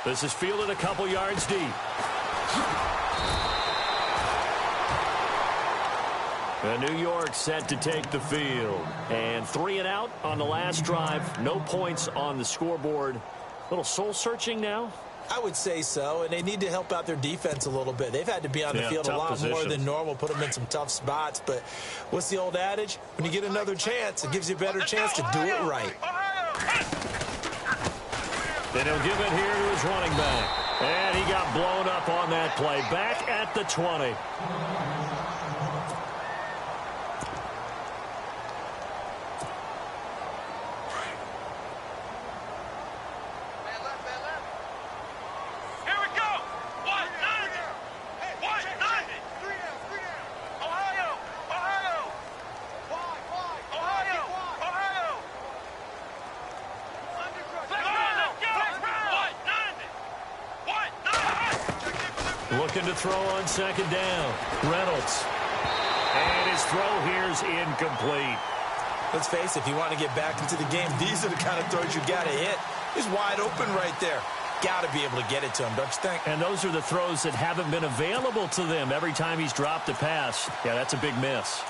This is fielded a couple yards deep. And New York set to take the field. And 3 and out on the last drive. No points on the scoreboard. A little soul-searching now? I would say so, and they need to help out their defense a little bit. They've had to be on the field a lot more than normal, put them in some tough spots. But what's the old adage? When you get another chance, it gives you a better chance to do it right. Then he'll give it here to his running back. And he got blown up on that play. Back at the 20. Looking to throw on second down. Reynolds. And his throw here's incomplete. Let's face it, if you want to get back into the game, these are the kind of throws you got to hit. He's wide open right there. Got to be able to get it to him, don't you think? And those are the throws that haven't been available to them every time he's dropped a pass. Yeah, that's a big miss.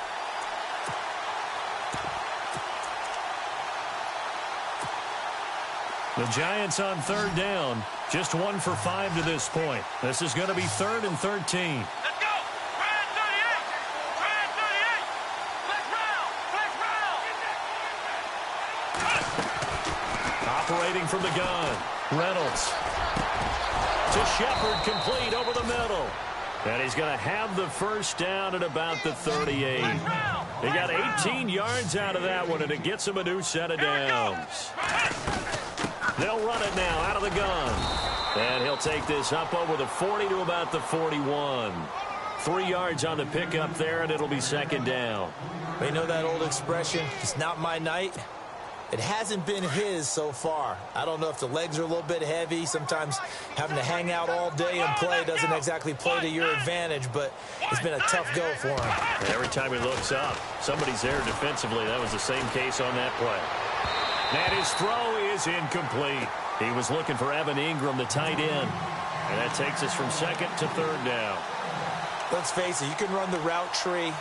The Giants on third down. Just 1 for 5 to this point. This is going to be 3rd and 13. Let's go! Brand 38! Brand 38! Flex round! Flex round! Operating from the gun. Reynolds. To Shepard, complete over the middle. And he's going to have the first down at about the 38. He got 18 yards out of that one, and it gets him a new set of downs. They'll run it now out of the gun. And he'll take this up over the 40 to about the 41. 3 yards on the pickup there, and it'll be second down. You know that old expression, it's not my night? It hasn't been his so far. I don't know if the legs are a little bit heavy. Sometimes having to hang out all day and play doesn't exactly play to your advantage, but it's been a tough go for him. And every time he looks up, somebody's there defensively. That was the same case on that play. And his throw is incomplete. He was looking for Evan Ingram, the tight end. And that takes us from second to third down. Let's face it, you can run the route tree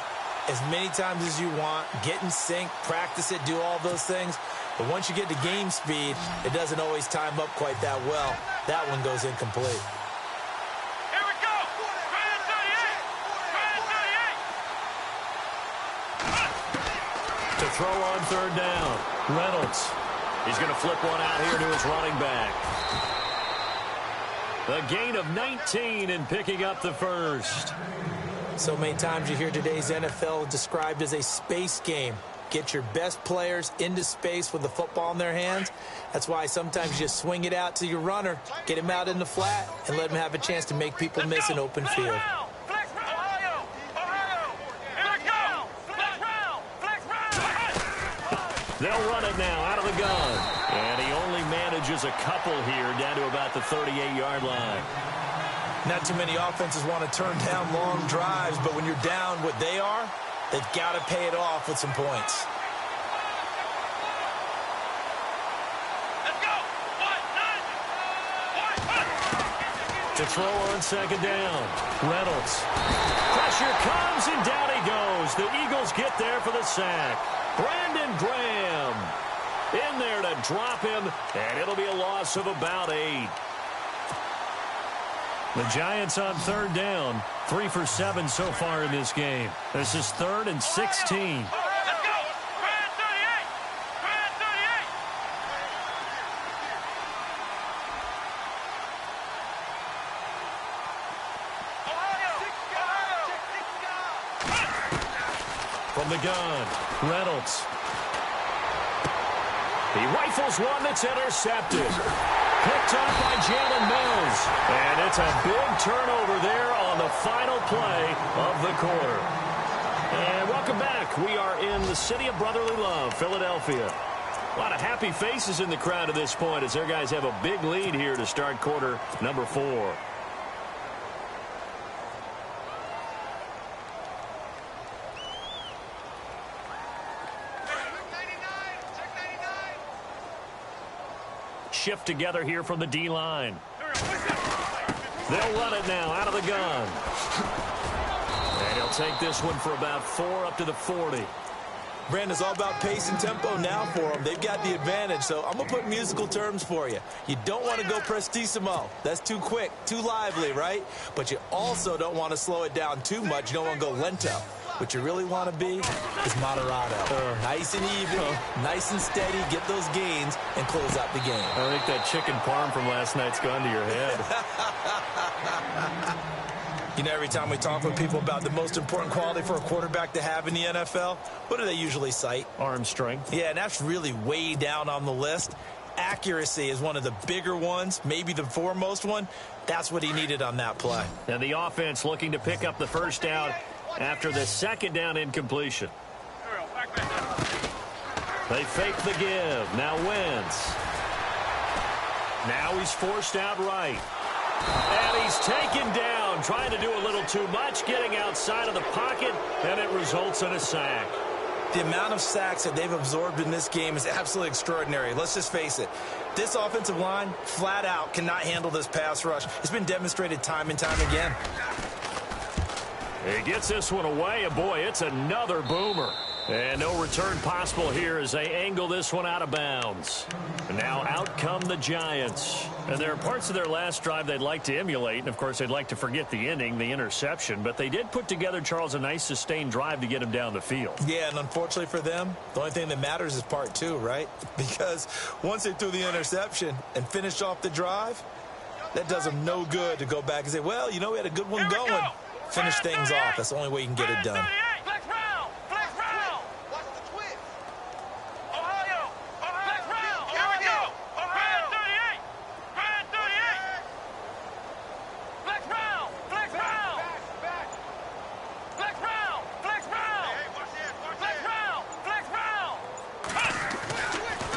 as many times as you want, get in sync, practice it, do all those things. But once you get to game speed, it doesn't always time up quite that well. That one goes incomplete. Here we go! Brand 38! Brand 38! To throw on third down, Reynolds. He's going to flip one out here to his running back. A gain of 19 and picking up the first. So many times you hear today's NFL described as a space game. Get your best players into space with the football in their hands. That's why sometimes you just swing it out to your runner, get him out in the flat, and let him have a chance to make people miss an open field. They'll run it now out of the gun. And he only manages a couple here down to about the 38-yard line. Not too many offenses want to turn down long drives, but when you're down what they are, they've got to pay it off with some points. Let's go! To throw on second down, Reynolds. Pressure comes, and down he goes. The Eagles get there for the sack. Brandon Graham in there to drop him, and it'll be a loss of about 8. The Giants on third down, 3 for 7 so far in this game. This is 3rd and 16. Let's go! Brand 38! Brand 38! From the gun, Reynolds. He rifles one that's intercepted. Picked up by Jalen Mills. And it's a big turnover there on the final play of the quarter. And welcome back. We are in the city of brotherly love, Philadelphia. A lot of happy faces in the crowd at this point as their guys have a big lead here to start quarter number 4. Shift together here from the D-line. They'll run it now out of the gun. And he'll take this one for about 4 up to the 40. Brandon, it's all about pace and tempo now for them. They've got the advantage, so I'm going to put musical terms for you. You don't want to go prestissimo. That's too quick, too lively, right? But you also don't want to slow it down too much. You don't want to go lento. What you really want to be is moderato. Nice and even, nice and steady, get those gains, and close out the game. I think that chicken parm from last night's gone to your head. You know, every time we talk with people about the most important quality for a quarterback to have in the NFL, what do they usually cite? Arm strength. Yeah, and that's really way down on the list. Accuracy is one of the bigger ones, maybe the foremost one. That's what he needed on that play. And the offense looking to pick up the first down after the second down incompletion. They fake the give. Now Wentz. Now he's forced out right. And he's taken down, trying to do a little too much, getting outside of the pocket, and it results in a sack. The amount of sacks that they've absorbed in this game is absolutely extraordinary. Let's just face it. This offensive line, flat out, cannot handle this pass rush. It's been demonstrated time and time again. He gets this one away, and boy, it's another boomer. And no return possible here as they angle this one out of bounds. And now out come the Giants. And there are parts of their last drive they'd like to emulate. And, of course, they'd like to forget the inning, the interception. But they did put together, Charles, a nice sustained drive to get him down the field. Yeah, and unfortunately for them, the only thing that matters is part 2, right? Because once they threw the interception and finished off the drive, that does them no good to go back and say, well, you know, we had a good one going. Finish things off. That's the only way you can get it done.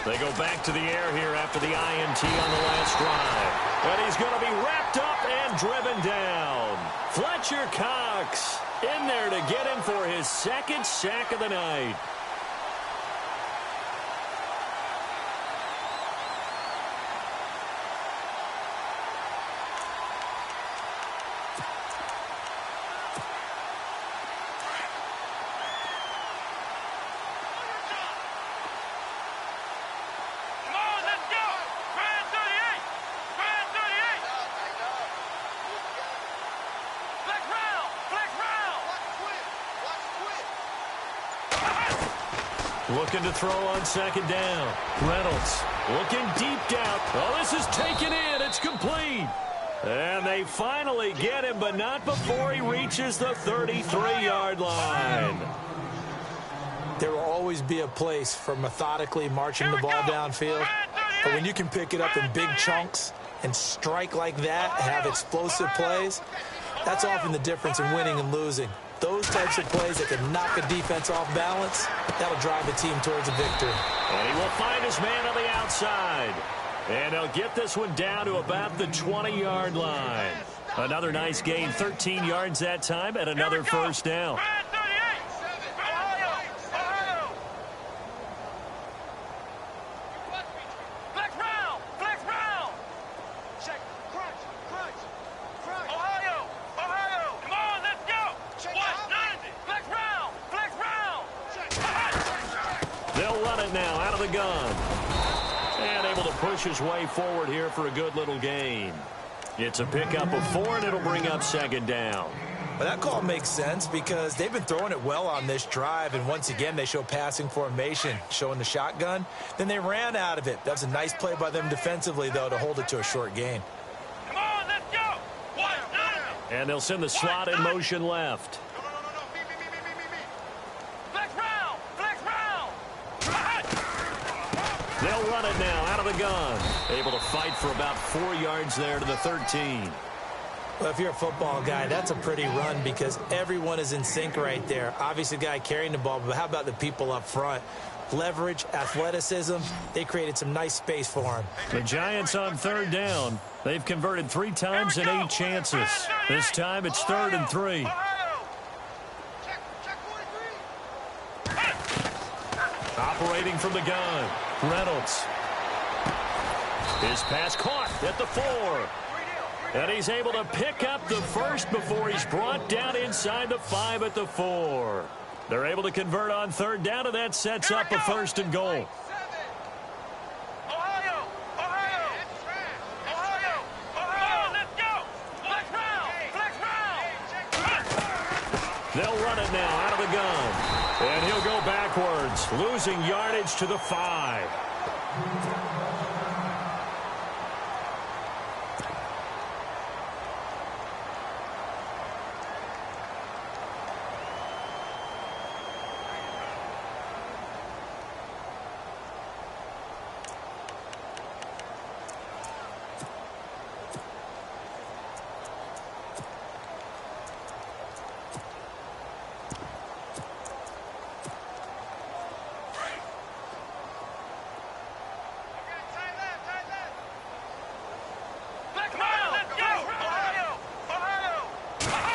They go back to the air here after the INT on the last drive. And he's going to be wrapped up and driven down. Fletcher Cox in there to get him for his second sack of the night. Looking to throw on second down. Reynolds looking deep down. Oh, this is taken in. It's complete. And they finally get him, but not before he reaches the 33-yard line. There will always be a place for methodically marching the ball downfield. But when you can pick it up in big chunks and strike like that, have explosive plays, that's often the difference in winning and losing. Those types of plays that can knock a defense off balance, that'll drive the team towards a victory. And he will find his man on the outside. And he'll get this one down to about the 20-yard line. Another nice gain, 13 yards that time, and another first down. Now out of the gun and able to push his way forward here for a good little gain. It's a pickup of 4 and it'll bring up second down. Well, that call makes sense because they've been throwing it well on this drive, and once again they show passing formation, showing the shotgun. Then they ran out of it. That was a nice play by them defensively, though, to hold it to a short gain. Come on, let's go. And they'll send the slot in motion left. They'll run it now out of the gun. Able to fight for about 4 yards there to the 13. Well, if you're a football guy, that's a pretty run because everyone is in sync right there. Obviously, the guy carrying the ball, but how about the people up front? Leverage, athleticism, they created some nice space for him. The Giants on third down. They've converted 3 times in 8 chances. This time it's 3rd and 3. Operating from the gun. Reynolds. His pass caught at the 4. And he's able to pick up the first before he's brought down inside the 5 at the 4. They're able to convert on third down, and that sets up a first and goal. They'll run it now out of the gun. And he'll go backwards, losing yardage to the 5.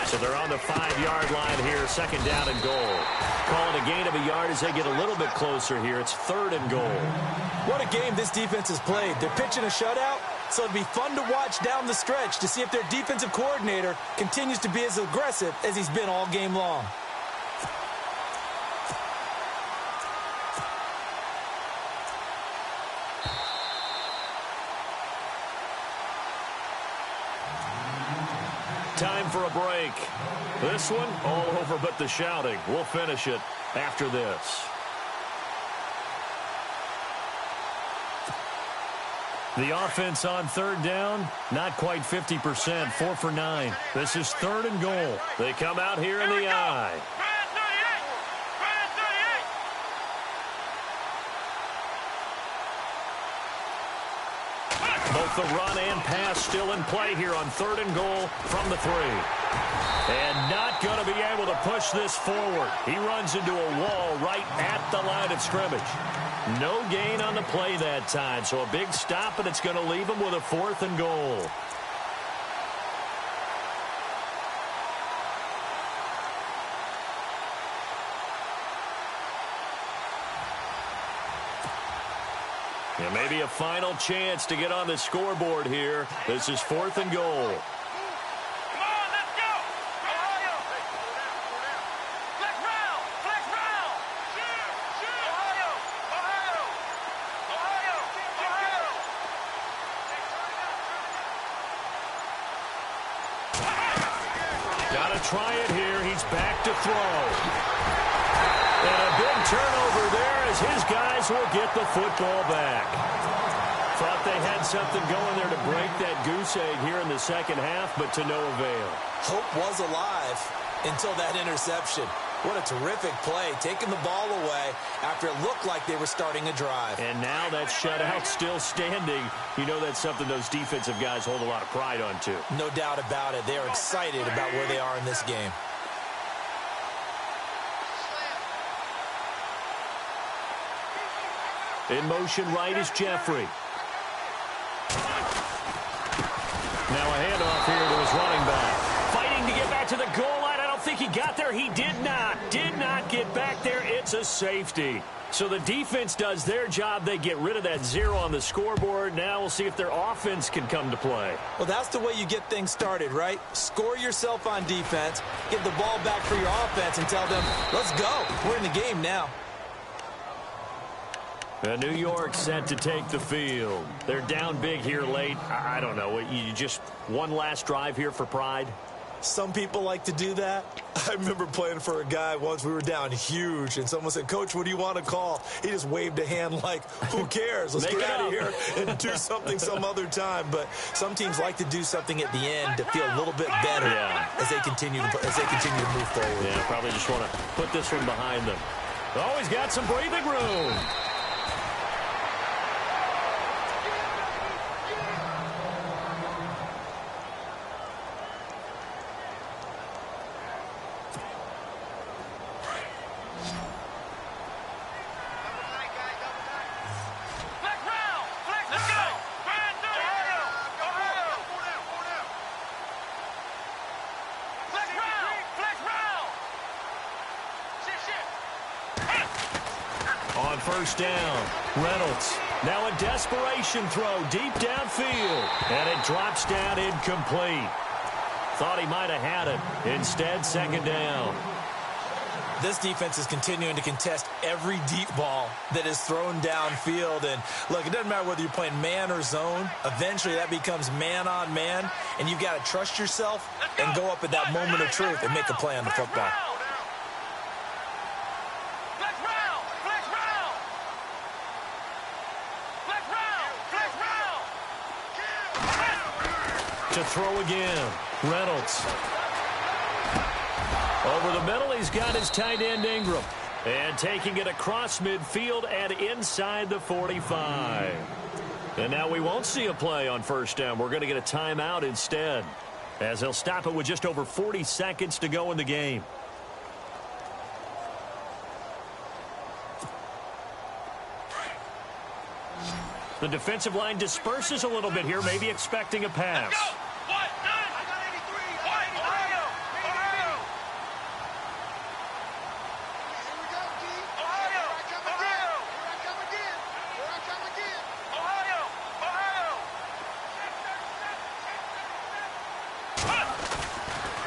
So they're on the 5-yard line here, second down and goal. Calling a gain of a yard as they get a little bit closer here. It's third and goal. What a game this defense has played. They're pitching a shutout, so it'll be fun to watch down the stretch to see if their defensive coordinator continues to be as aggressive as he's been all game long. Time for a break. This one all over but the shouting. We'll finish it after this. The offense on third down, not quite 50%, 4 for 9. This is third and goal. They come out here in the I. Both the run and pass still in play here on third and goal from the 3. And not going to be able to push this forward. He runs into a wall right at the line of scrimmage. No gain on the play that time, so a big stop, and it's going to leave him with a 4th and goal. And maybe a final chance to get on the scoreboard here. This is 4th and goal. Come on, let's go! Ohio! Flex round! Flex round! Ohio! Ohio! Ohio! Ohio! Gotta try it here. He's back to throw. And a big turnover there as his guys will get the football back. Thought they had something going there to break that goose egg here in the second half, but to no avail. Hope was alive until that interception. What a terrific play, taking the ball away after it looked like they were starting a drive. And now that shutout still standing. You know that's something those defensive guys hold a lot of pride on, too. No doubt about it. They are excited about where they are in this game. In motion right is Jeffrey. Now a handoff here to his running back. Fighting to get back to the goal line. I don't think he got there. He did not get back there. It's a safety. So the defense does their job. They get rid of that 0 on the scoreboard. Now we'll see if their offense can come to play. Well, that's the way you get things started, right? Score yourself on defense, get the ball back for your offense, and tell them, let's go. We're in the game now. And New York set to take the field. They're down big here late. I don't know. You just one last drive here for pride? Some people like to do that. I remember playing for a guy once. We were down huge, and someone said, Coach, what do you want to call? He just waved a hand like, who cares? Let's get out of here and do something some other time. But some teams like to do something at the end to feel a little bit better as they continue to move forward. Yeah, probably just want to put this one behind them. Always got some breathing room. First down, Reynolds Now a desperation throw deep downfield. And it drops down incomplete. Thought he might have had it. Instead, second down. This defense is continuing to contest every deep ball that is thrown downfield. And, look, it doesn't matter whether you're playing man or zone. Eventually, that becomes man on man. And you've got to trust yourself and go up at that moment of truth and make a play on the football. To throw again. Reynolds. Over the middle, he's got his tight end Ingram. And taking it across midfield and inside the 45. And now we won't see a play on first down. We're going to get a timeout instead, as they'll stop it with just over 40 seconds to go in the game. The defensive line disperses a little bit here, maybe expecting a pass.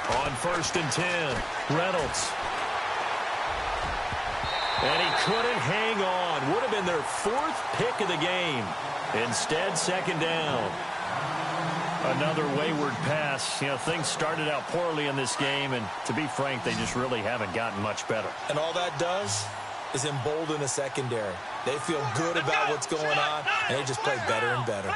On 1st and 10, Reynolds. And he couldn't hang on. Would have been their 4th pick of the game. Instead, second down. Another wayward pass. You know, things started out poorly in this game, and to be frank, they just really haven't gotten much better. And all that does is embolden a secondary. They feel good about what's going on, and they just play better and better.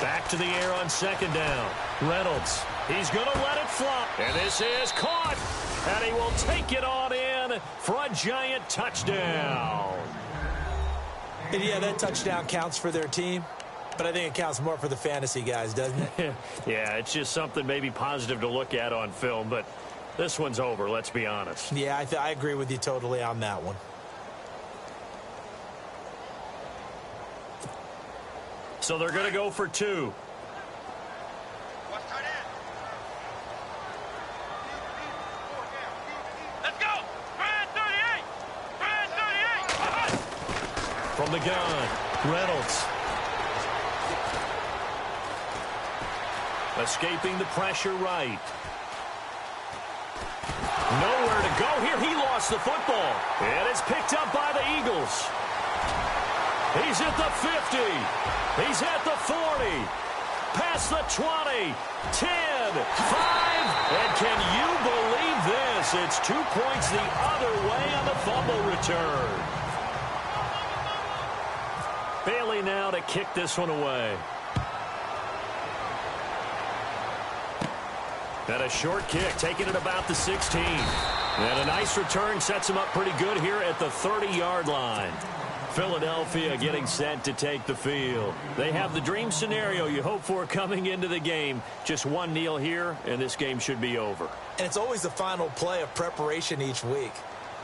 Back to the air on second down. Reynolds. He's going to let it fly. And this is caught. And he will take it on in for a giant touchdown. And yeah, that touchdown counts for their team. But I think it counts more for the fantasy guys, doesn't it? Yeah, it's just something maybe positive to look at on film. But this one's over, let's be honest. Yeah, I agree with you totally on that one. So they're going to go for 2. Let's go! Brand 38! Brand 38! From the gun, Reynolds. Escaping the pressure right. Nowhere to go here. He lost the football. And it's picked up by the Eagles. He's at the 50. He's at the 40. Past the 20. 10. 5. And can you believe this? It's 2 points the other way on the fumble return. Bailey now to kick this one away. And a short kick, taking it about the 16. And a nice return sets him up pretty good here at the 30-yard line. Philadelphia getting set to take the field. They have the dream scenario you hope for coming into the game. Just one kneel here, and this game should be over. And it's always the final play of preparation each week.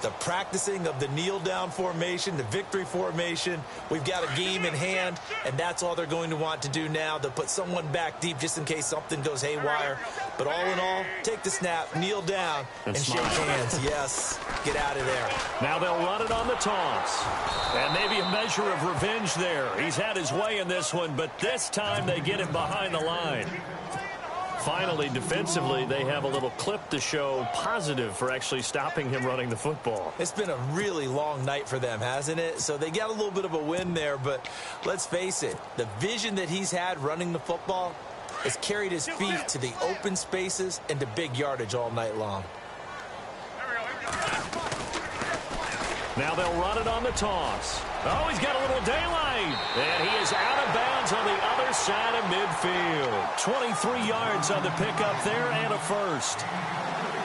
The practicing of the kneel-down formation, the victory formation. We've got a game in hand, and that's all they're going to want to do now. They'll put someone back deep just in case something goes haywire. But all in all, take the snap, kneel down, and shake hands. Yes, get out of there. Now they'll run it on the toss. And maybe a measure of revenge there. He's had his way in this one, but this time they get him behind the line. Finally, defensively, they have a little clip to show positive for actually stopping him running the football. It's been a really long night for them, hasn't it? So they got a little bit of a win there, but let's face it, the vision that he's had running the football has carried his feet to the open spaces and to big yardage all night long. Now they'll run it on the toss. Oh, he's got a little daylight. And he is out of bounds on the other side of midfield. 23 yards on the pickup there and a first.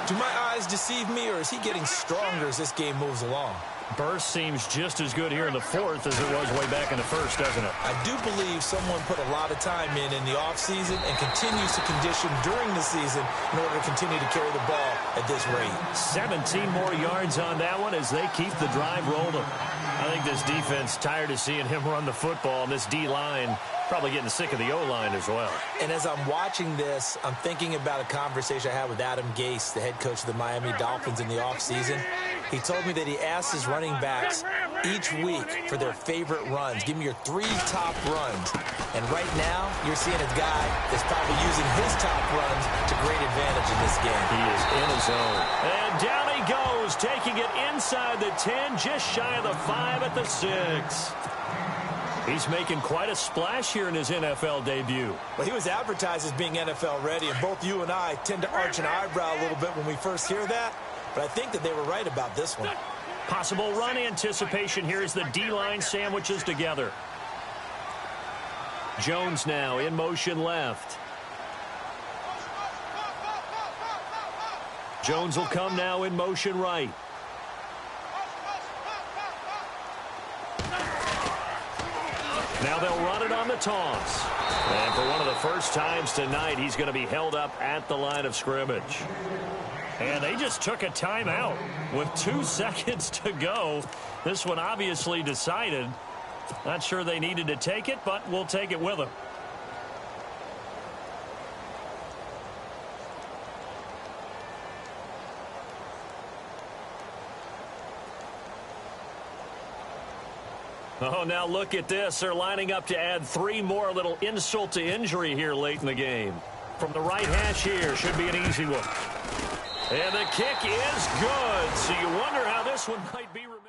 Do my eyes deceive me, or is he getting stronger as this game moves along? Burst seems just as good here in the fourth as it was way back in the first, doesn't it? I do believe someone put a lot of time in the offseason and continues to condition during the season in order to continue to carry the ball at this rate. 17 more yards on that one as they keep the drive rolling. I think this defense tired of seeing him run the football, and this D-line probably getting sick of the O-line as well. And as I'm watching this, I'm thinking about a conversation I had with Adam Gase, the head coach of the Miami Dolphins in the offseason. He told me that he asked his running backs each week for their favorite runs. Give me your 3 top runs. And right now, you're seeing a guy that's probably using his top runs to great advantage in this game. He is in his zone. And down he goes, taking it inside the 10, just shy of the 5 at the 6. He's making quite a splash here in his NFL debut. Well, he was advertised as being NFL ready, and both you and I tend to arch an eyebrow a little bit when we first hear that. But I think that they were right about this one. Possible run anticipation here as the D-line sandwiches together. Jones now in motion left. Jones will come now in motion right. Now they'll run it on the toss. And for one of the first times tonight, he's going to be held up at the line of scrimmage. And they just took a timeout with 2 seconds to go. This one obviously decided. Not sure they needed to take it, but we'll take it with them. Oh, now look at this. They're lining up to add 3 more, little insult to injury here late in the game. From the right hash here, should be an easy one. And the kick is good, so you wonder how this one might be remembered.